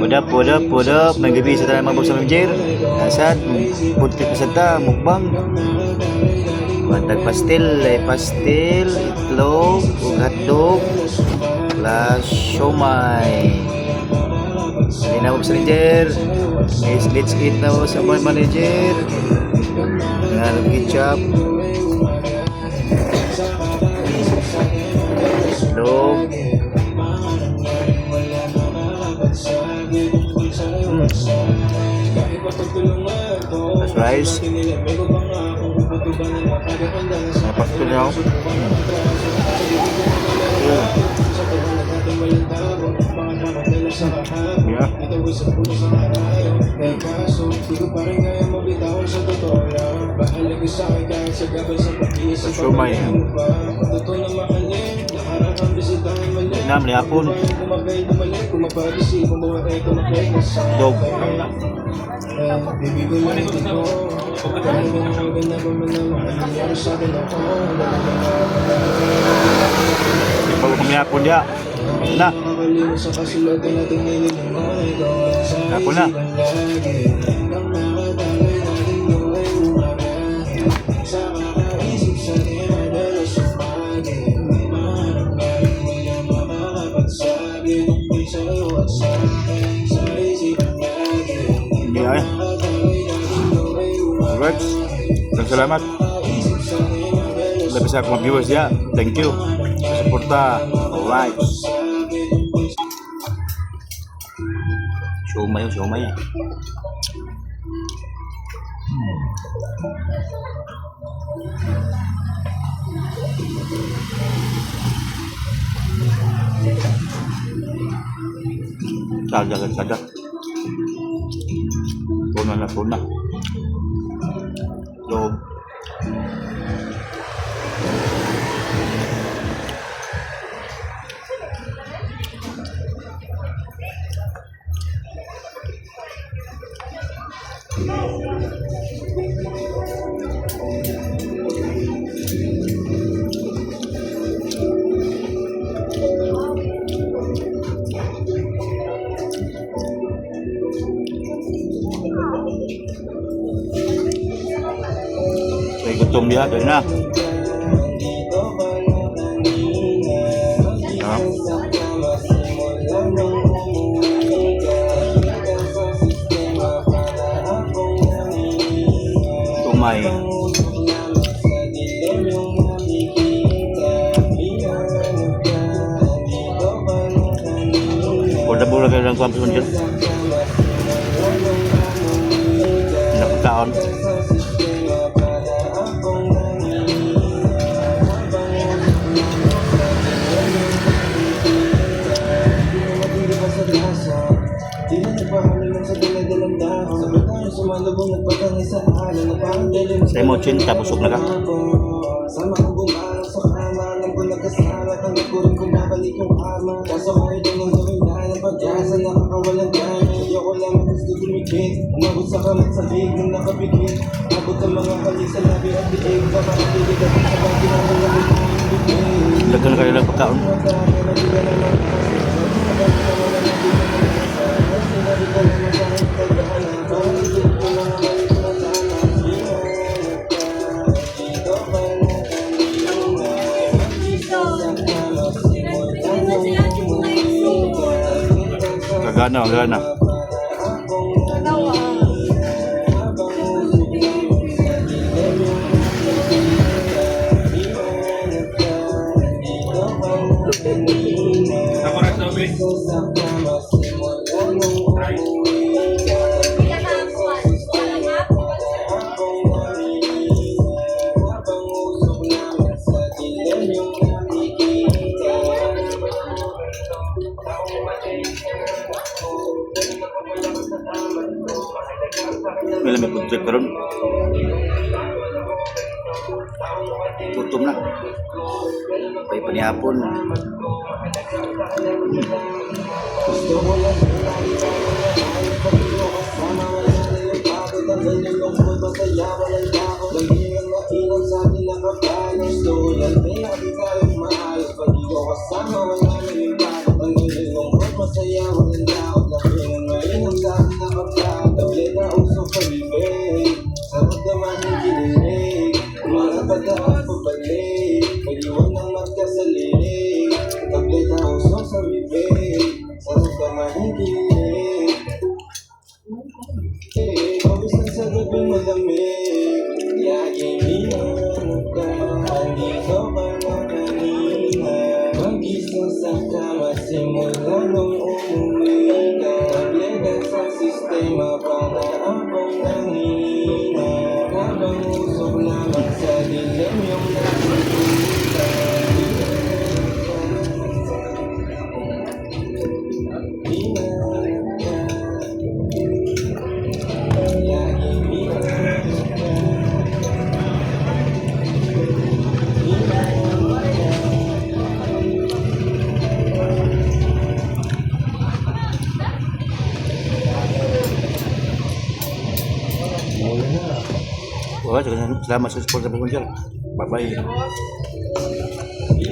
What up? Nagabi sa talang mabog sa Mimjir. Asad, puti peserta, mukbang. Mantag pastil, itlog, ug hotdog, plus siomay. Linawag sa manager. Let's eat na sa manager. Dengan ketchup. Itlog. That's rice. Napakto niya ako. Yeah. Siomay. Nam liapon. Dog. Kalau kumiapon dia. Nah. Apon na. Yeah. Alright. Salamat. Lebih sa mga viewers ya. Thank you. Suporta. Alright. Siomay. Saga. Puna. Loob. May gutom dia, dahil na. Tumay. Bola kayo lang kuwam sa sunod. Nakakaon. Saya mau cinta busuk na ka. Lagan kayo lang pagkaon. Gana. May lamig food trip karon. Gutom na. Pay panihapon. Masaya, walang dapat, nakikinig. Pawisan sa gabing malamig, laging hinahanap ka, andito ka na kanina. Magising sa kama, simula nung umuwi ka. Tableta sa sistema para akong nangihina. Habang usok lamang sa dilim yung nakikita. Salamat sa support sa Bye bye.